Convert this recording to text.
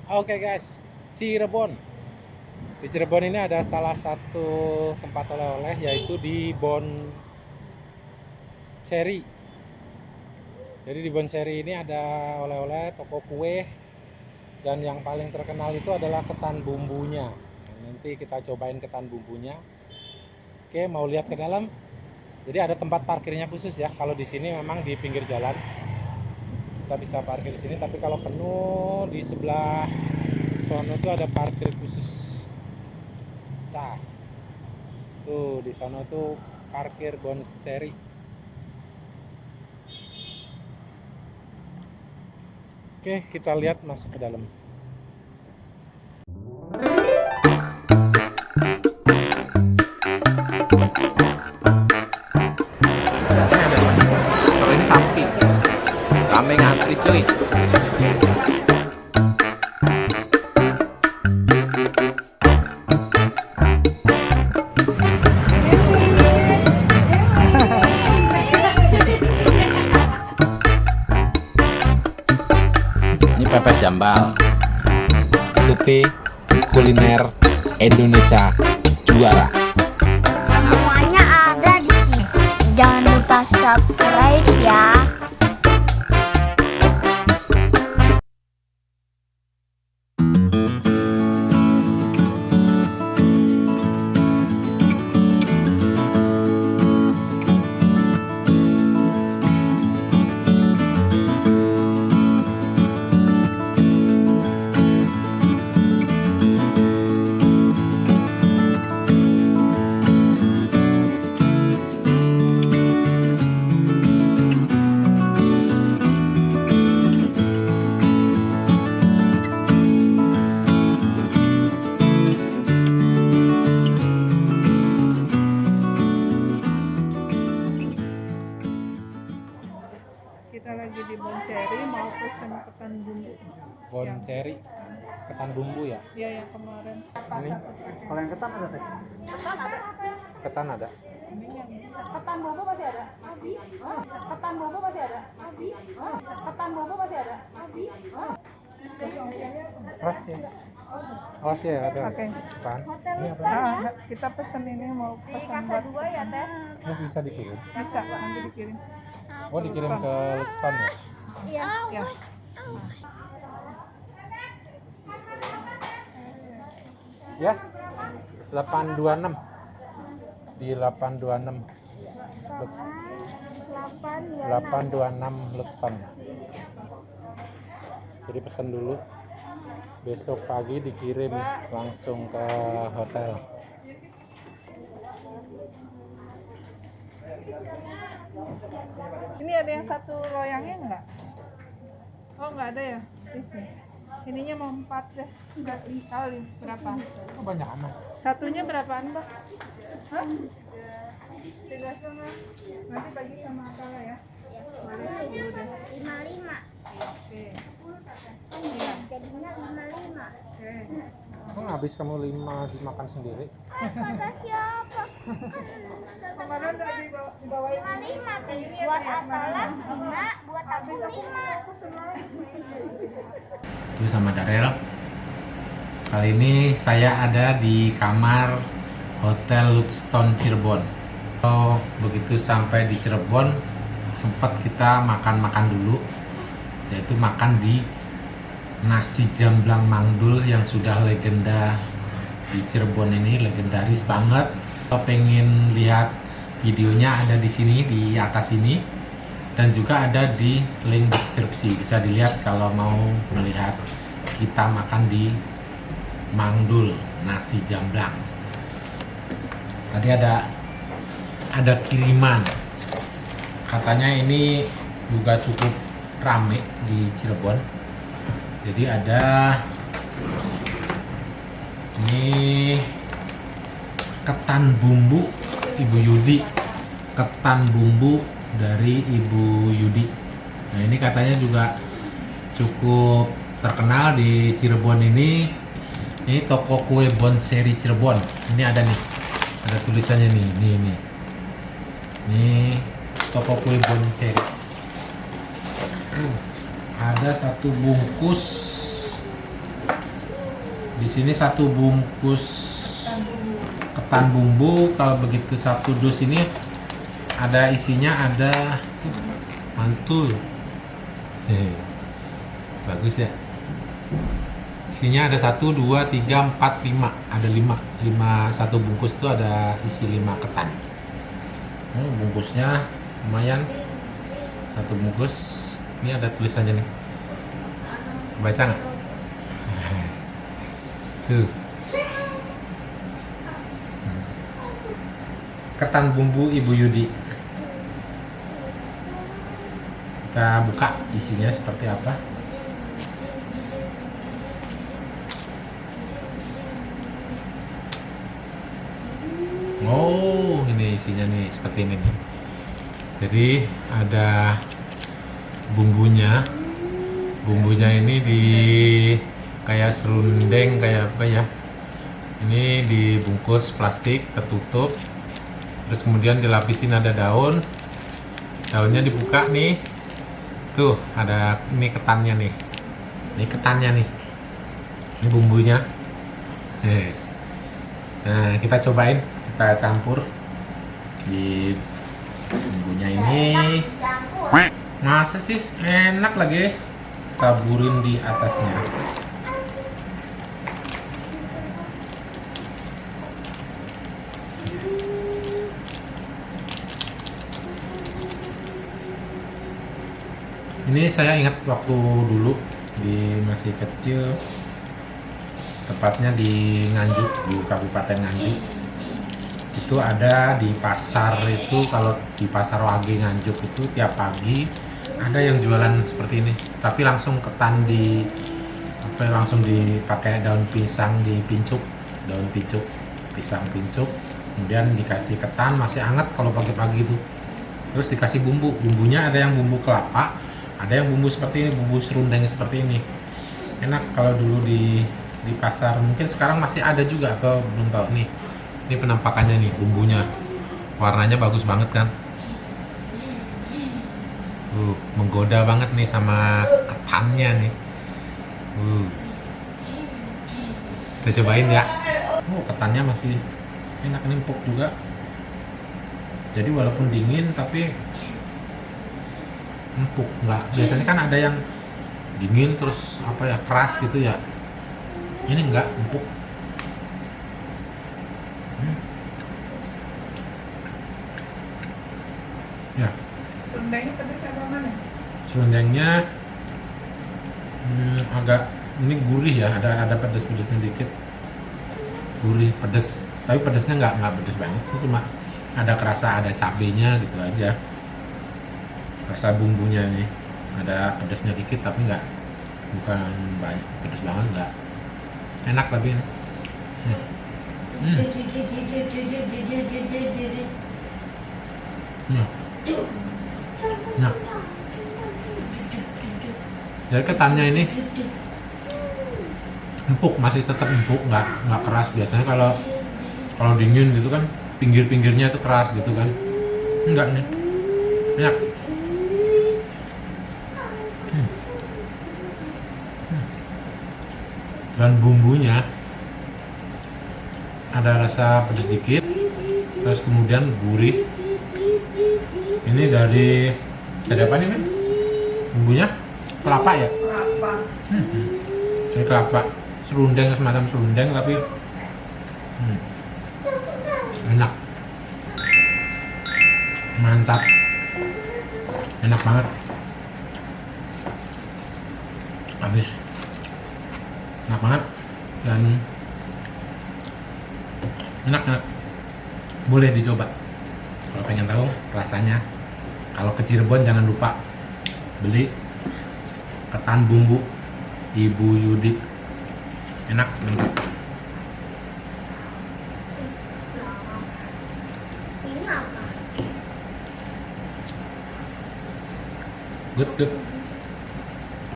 Oke guys, Cirebon. Di Cirebon ini ada salah satu tempat oleh-oleh yaitu di Bon Seri. Jadi di Bon Seri ini ada oleh-oleh, toko kue, dan yang paling terkenal itu adalah ketan bumbunya. Nanti kita cobain ketan bumbunya. Oke, mau lihat ke dalam? Jadi ada tempat parkirnya khusus ya. Kalau di sini memang di pinggir jalan kita bisa parkir di sini, tapi kalau penuh di sebelah sono tuh ada parkir khusus. Nah, tuh di sono tuh parkir Bon Seri. Oke, kita lihat masuk ke dalam. Kalau ini sapi, rame ngantri cuy. Ini pepes jambal, tuti kuliner Indonesia juara. Semuanya ada di sini. Jangan lupa subscribe ya. Kita lagi di Bon Seri mau pesen ketan bumbu. Bon Seri, ketan bumbu ya. Iya yang kemarin. Ini kalau yang ketan ada teh? Ketan ada. Ketan bumbu masih ada. Ketan bumbu masih ada. Ketan bumbu masih ada. Awas ya. Awas ya ada. Oke. Ketan. Ini apa? Nah, kita pesen ini mau pesan buat ya teh. Ini bisa dikirim. bisa nanti dikirim. Oh, dikirim ke Luxton ya. Iya. Ya. Ya. 826. Di 826 Lux 826 Luxton. Jadi pesan dulu. Besok pagi dikirim langsung ke hotel. Ini ada yang satu loyangnya enggak? Oh enggak ada ya? Isi. Ininya mau 4 deh. Enggak tahu berapa? Oh, banyak amat. Satunya berapaan, Mbak? Hah? 3,5. Nanti bagi sama Akala ya. Boleh dulu deh. 55. Oke. Iya. Jadinya 55. Oke. Oh, habis kamu 5 dimakan sendiri. Kata siapa? Kemarin udah dibawain 55 Pi. Buat Atala 5, buat aku 5. Itu sama Darel. Kali ini saya ada di kamar Hotel Luxton Cirebon. Oh, begitu sampai di Cirebon sempat kita makan-makan dulu, yaitu makan di nasi jamblang Mangdul yang sudah legenda di Cirebon ini, legendaris banget. Kalau pengen lihat videonya ada di sini di atas ini, dan juga ada di link deskripsi, bisa dilihat kalau mau melihat kita makan di Mangdul nasi jamblang. Tadi ada kiriman, katanya ini juga cukup rame di Cirebon. Jadi ada ini ketan bumbu Ibu Yudi, ketan bumbu dari Ibu Yudi. Nah, ini katanya juga cukup terkenal di Cirebon ini. Ini toko kue Bon Seri Cirebon. Ini ada nih, ada tulisannya nih, nih. Ini toko kue Bon Seri. Ada satu bungkus Di sini 1 bungkus ketan bumbu. Kalau begitu 1 dus ini ada isinya, ada tuh, mantul. Bagus ya. Isinya ada 1, 2, 3, 4, 5. Ada 5. 1 bungkus itu ada isi 5 ketan. Bungkusnya lumayan. 1 bungkus. Ini ada tulisannya nih. Baca nggak? Tuh. Ketan bumbu Ibu Yudi. Kita buka isinya seperti apa. Oh, ini isinya nih seperti ini nih. Jadi ada bumbunya. Bumbunya ini di kayak serundeng, kayak apa ya? Ini dibungkus plastik tertutup. Terus kemudian dilapisin ada daun. Daunnya dibuka nih. Tuh, ada ini ketannya nih. Ini ketannya nih. Ini bumbunya. Nah, kita cobain, kita campur di bumbunya ini. Masa sih enak lagi, taburin di atasnya. Ini saya ingat waktu dulu masih kecil, tepatnya di Nganjuk, di Kabupaten Nganjuk. Itu ada di pasar itu, kalau di pasar Wage Nganjuk itu tiap pagi ada yang jualan seperti ini, tapi langsung ketan langsung dipakai daun pisang dipincuk, daun pincuk, pisang pincuk, kemudian dikasih ketan masih hangat kalau pagi-pagi itu. Terus dikasih bumbunya ada yang bumbu kelapa, ada yang bumbu seperti ini, bumbu serundeng seperti ini. Enak kalau dulu di pasar, mungkin sekarang masih ada juga atau belum tahu nih. Ini penampakannya nih, bumbunya warnanya bagus banget kan. Menggoda banget nih sama ketannya nih. Kita cobain ya. Ketannya masih enak, empuk juga. Jadi walaupun dingin tapi empuk. Nggak, biasanya kan ada yang dingin terus apa ya, keras gitu ya. Ini enggak, empuk. Ya. Serundengnya pedas apa mana? Serundengnya agak ini gurih ya, ada pedas-pedasnya dikit. Gurih, pedas. Tapi pedasnya nggak pedas banget sih, cuma ada kerasa ada cabenya gitu aja. Rasa bumbunya nih ada pedasnya dikit tapi bukan banyak pedas banget, nggak. Enak tapi ini. Nah, jadi ketannya ini empuk, masih tetap empuk, nggak keras. Biasanya kalau dingin gitu kan pinggir-pinggirnya itu keras gitu kan. Enggak nih, enak. Dan bumbunya ada rasa pedas dikit, terus kemudian gurih. Ini dari apa nih, men? Bumbunya kelapa ya? Kelapa. Ini kelapa, serundeng, semacam serundeng tapi enak, mantap, enak banget. Habis, enak banget dan enak. Boleh dicoba kalau pengen tahu rasanya. Kalau ke Cirebon jangan lupa beli ketan bumbu Ibu Yudi, enak, mantap. Ini apa? Good.